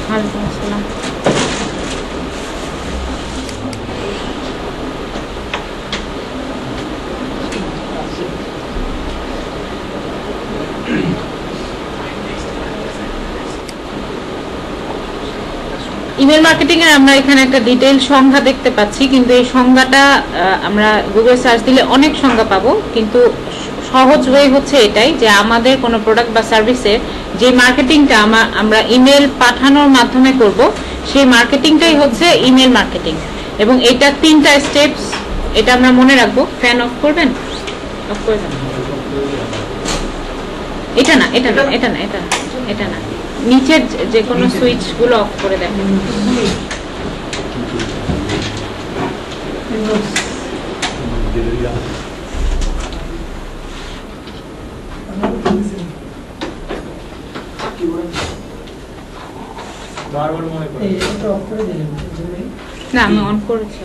ওয়ালাইকুম আসসালাম। Email marketing এর আমরা এখানে একটা ডিটেইল সংজ্ঞা দেখতে পাচ্ছি, কিন্তু এই সংজ্ঞাটা আমরা গুগল সার্চ দিলে অনেক সংজ্ঞা পাবো, কিন্তু সহজ ওয়ে হচ্ছে এটাই যে আমাদের কোনো প্রোডাক্ট বা সার্ভিসে যে মার্কেটিংটা আমরা ইমেল পাঠানোর মাধ্যমে করব, সেই মার্কেটিংটাই হচ্ছে ইমেল মার্কেটিং। এবং এটা 3টা স্টেপস, এটা আমরা মনে রাখবো। ফ্যান অফ করবেন? অফ করে দেন। এটা না, এটা না, এটা না, এটা না, এটা না, নিচের যে কোনো সুইচ গুলো অফ করে দেন। না, আমি অন করেছি।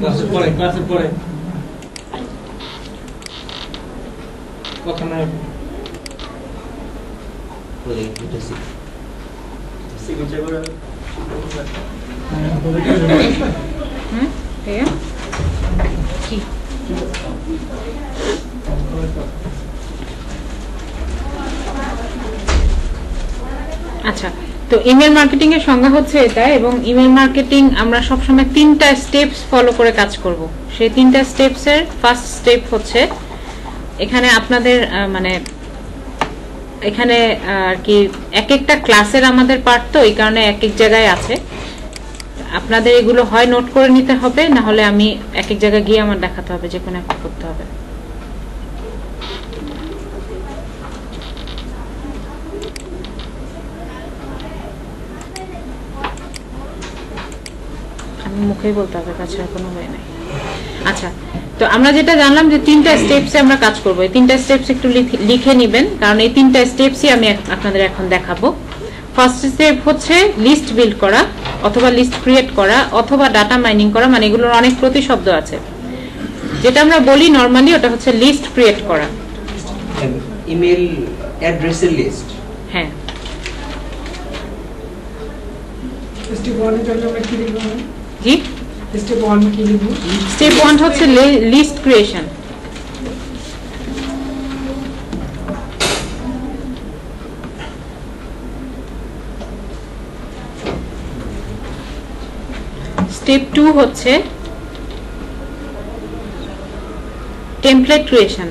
ক্লাসের পরে কথা না আচ্ছা, তো ইমেল মার্কেটিং এর সংজ্ঞা হচ্ছে এটা। এবং ইমেল মার্কেটিং আমরা সবসময় 3টা স্টেপস ফলো করে কাজ করব। সেই 3টা স্টেপসের ফার্স্ট স্টেপ হচ্ছে, এখানে আপনাদের মানে এখানে আর কি এক একটা ক্লাসের আমাদের পার্ট, তো এই কারণে এক এক জায়গায় আছে। আপনাদের এগুলো হয় নোট করে নিতে হবে, না হলে আমি এক এক জায়গায় গিয়ে আমার দেখাতে হবে, যে কোনো একটা করতে হবে। আমি মুখেই বলতে হবে, তাছাড়া কোনো ওয়ে নাই। আচ্ছা, তো আমরা যেটা জানলাম যে 3টা স্টেপসে আমরা কাজ করব। এই 3টা স্টেপস একটু লিখে নেবেন, কারণ এই 3টা স্টেপসই আমি আপনাদের এখন দেখাবো। ফার্স্ট স্টেপ হচ্ছে লিস্ট বিল্ড করা, অথবা লিস্ট ক্রিয়েট করা, অথবা ডাটা মাইনিং করা। মানে এগুলোর অনেক প্রতিশব্দ আছে। যেটা আমরা বলি নরমালি ওটা হচ্ছে লিস্ট ক্রিয়েট করা, ইমেল অ্যাড্রেসের লিস্ট। হ্যাঁ, স্টেপ 1 এর জন্য আমরা কি লিখব? জি, স্টেপ 1 কি লিখব? স্টেপ 1 হচ্ছে লিস্ট ক্রিয়েশন। স্টেপ 2 হচ্ছে টেমপ্লেট ক্রিয়েশন।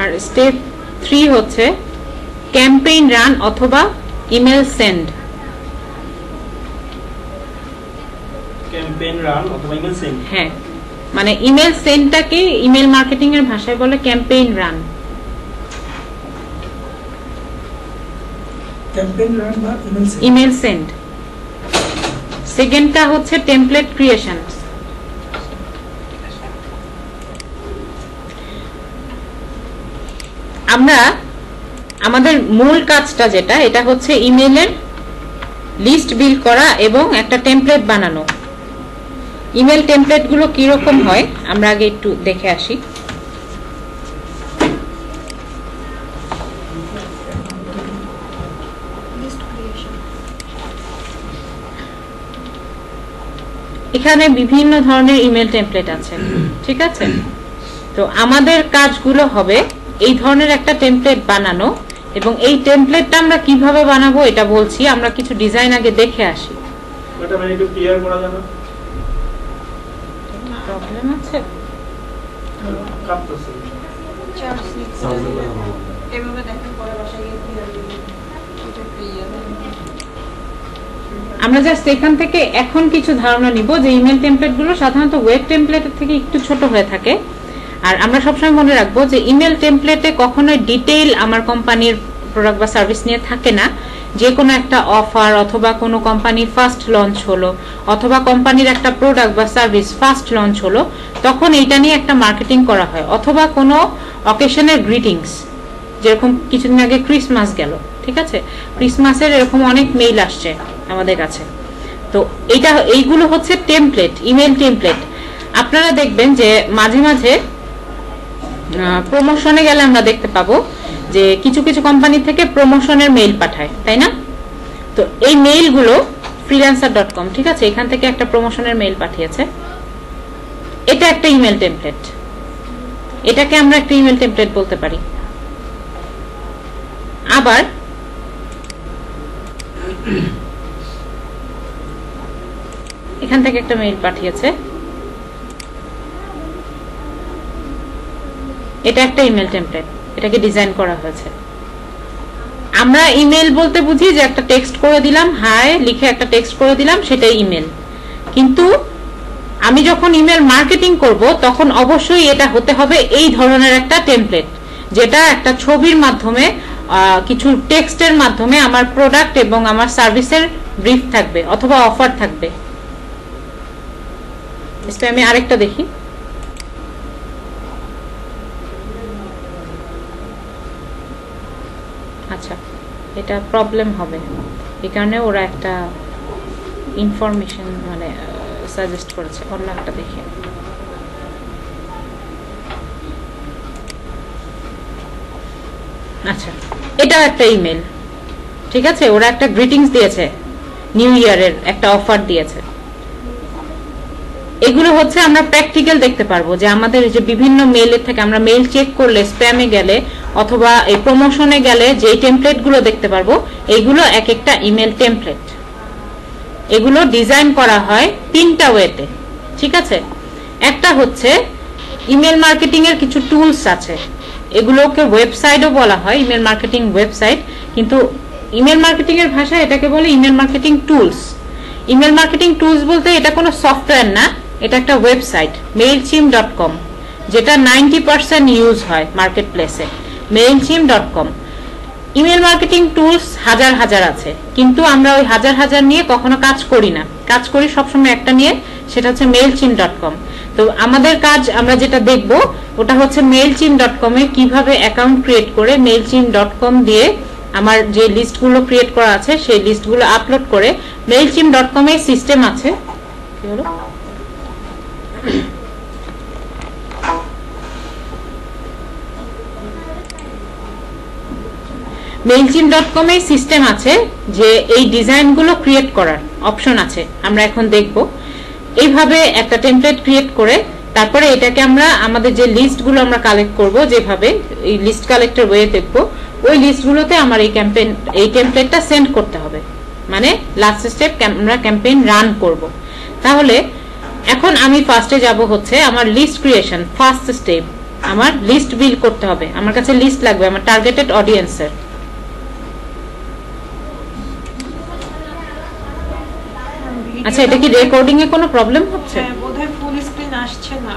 আর স্টেপ 3 হচ্ছে ক্যাম্পেইন রান অথবা ইমেল সেন্ড। ক্যাম্পেইন রান অথবা ইমেল সেন্ড। হ্যাঁ, মানে ইমেল সেন্ডটাকে ইমেল মার্কেটিং এর ভাষায় বলে ক্যাম্পেইন রান। ক্যাম্পেইন রান বা ইমেল সেন্ড। সেকেন্ডটা হচ্ছে টেমপ্লেট ক্রিয়েশন। আমরা আমাদের মূল কাজটা যেটা, এটা হচ্ছে ইমেলের লিস্ট বিল্ড করা এবং একটা টেমপ্লেট বানানো। ইমেল টেমপ্লেট গুলো কিরকম হয় আমরা আগে একটু দেখে আসি। এখানে বিভিন্ন ধরনের ইমেল টেমপ্লেট আছে, ঠিক আছে? তো আমাদের কাজগুলো হবে এই ধরনের একটা টেমপ্লেট বানানো। এবং এই টেমপ্লেটটা আমরা কিভাবে বানাবো এটা বলছি, আমরা কিছু ডিজাইন আগে দেখে আসি। ওটা মানে একটু ক্লিয়ার করা যাবে প্রবলেম আছে কাঁপতেছে এভাবে দেখেন পরে বাসায় গিয়ে কি হবে এটা ক্লিয়ার আমরা জাস্ট এখান থেকে এখন কিছু ধারণা নিব যে ইমেল টেমপ্লেট গুলো সাধারণত ওয়েব টেমপ্লেটের থেকে একটু ছোট হয়ে থাকে আর আমরা সবসময় মনে রাখবো যে ইমেল টেমপ্লেটে কখনোই ডিটেইল আমার কোম্পানির প্রোডাক্ট বা সার্ভিস নিয়ে থাকে না যে কোনো একটা অফার অথবা কোনো কোম্পানি ফার্স্ট লঞ্চ হলো অথবা কোম্পানির একটা প্রোডাক্ট বা সার্ভিস ফার্স্ট লঞ্চ হলো তখন এইটা নিয়ে একটা মার্কেটিং করা হয় অথবা কোনো অকেশনের গ্রিটিংস যেরকম কিছুদিন আগে ক্রিসমাস গেল ঠিক আছে ক্রিসমাসের এরকম অনেক মেইল আসছে আমাদের কাছে তো এইগুলো হচ্ছে টেমপ্লেট ইমেল টেমপ্লেট আপনারা দেখবেন যে মাঝে মাঝে প্রমোশনে গেলে আমরা দেখতে পাবো যে কিছু কিছু কোম্পানি থেকে প্রমোশনের মেইল পাঠায় তাই না তো এই মেইলগুলো freelancer.com ঠিক আছে এখান থেকে একটা প্রমোশনের মেইল পাঠিয়েছে এটা একটা ইমেল টেমপ্লেট এটাকে আমরা একটা ইমেল টেমপ্লেট বলতে পারি আবার এখান থেকে একটা মেইল পাঠিয়েছে এটা একটা ইমেল টেমপ্লেট এটাকে ডিজাইন করা হয়েছে আমরা ইমেল বলতে বুঝি যে একটা টেক্সট করে দিলাম হাই লিখে একটা টেক্সট করে দিলাম সেটাই ইমেল কিন্তু আমি যখন ইমেল মার্কেটিং করব তখন অবশ্যই এটা হতে হবে এই ধরনের একটা টেমপ্লেট যেটা একটা ছবির মাধ্যমে কিছু টেক্সটের মাধ্যমে আমার প্রোডাক্ট এবং আমার সার্ভিসের ব্রিফ থাকবে অথবা অফার থাকবে আমি আরেকটা দেখি আচ্ছা এটা প্রবলেম হবে এই কারণে ওরা একটা ইনফরমেশন মানে সাজেস্ট করেছে অন্য একটা দেখি আচ্ছা এটা একটা ইমেল ঠিক আছে ওরা একটা গ্রিটিংস দিয়েছে নিউ ইয়ারের একটা অফার দিয়েছে এগুলো হচ্ছে আমরা প্র্যাকটিক্যাল দেখতে পারবো যে আমাদের যে বিভিন্ন মেইলের থেকে আমরা মেইল চেক করলে স্প্যামে গেলে অথবা এই প্রমোশনে গেলে যে টেমপ্লেট গুলো দেখতে পারবো এইগুলো এক একটা ইমেল টেমপ্লেট এগুলো ডিজাইন করা হয় তিনটা ওয়েতে ঠিক আছে একটা হচ্ছে ইমেল মার্কেটিং এর কিছু টুলস আছে এগুলোকে ওয়েবসাইটও বলা হয় ইমেল মার্কেটিং ওয়েবসাইট কিন্তু ইমেল মার্কেটিং এর ভাষায় এটাকে বলে email marketing tools email marketing tools বলতে এটা কোনো সফটওয়্যার না এটা একটা ওয়েবসাইট mailchimp.com যেটা 90% ইউজ হয় মার্কেট প্লেসে mailchimp.com ইমেল মার্কেটিং টুলস হাজার হাজার আছে কিন্তু আমরা ওই হাজার হাজার নিয়ে কখনো কাজ করি না কাজ করি সবসময় একটা নিয়ে সেটা হচ্ছে mailchimp.com তো আমাদের কাজ আমরা যেটা দেখব ওটা হচ্ছে mailchimp.com এ কিভাবে অ্যাকাউন্ট ক্রিয়েট করে mailchimp.com দিয়ে আমার যে লিস্টগুলো ক্রিয়েট করা আছে সেই লিস্টগুলো আপলোড করে mailchimp.com এর সিস্টেম আছে কি হলো mailchimp.com এর সিস্টেম আছে যে এই ডিজাইনগুলো ক্রিয়েট করার অপশন আছে আমরা এখন দেখব এইভাবে একটা টেমপ্লেট ক্রিয়েট করে তারপরে এটাকে আমরা আমাদের যে লিস্টগুলো আমরা কালেক্ট করব যেভাবে এই লিস্ট কালেক্টর ওয়ে দেখব ওই লিস্টগুলোতে আমার এই টেমপ্লেটটা সেন্ড করতে হবে মানে লাস্ট স্টেপ আমরা ক্যাম্পেইন রান করব তাহলে এখন আমি ফার্স্টে যাব হচ্ছে আমার লিস্ট ক্রিয়েশন ফার্স্ট স্টেপ আমার লিস্ট বিল্ড করতে হবে আমার কাছে লিস্ট লাগবে আমার টার্গেটেড অডিয়েন্সের আচ্ছা এটা কি রেকর্ডিং এ কোনো প্রবলেম হচ্ছে বোধহয় ফুল স্ক্রিন আসছে না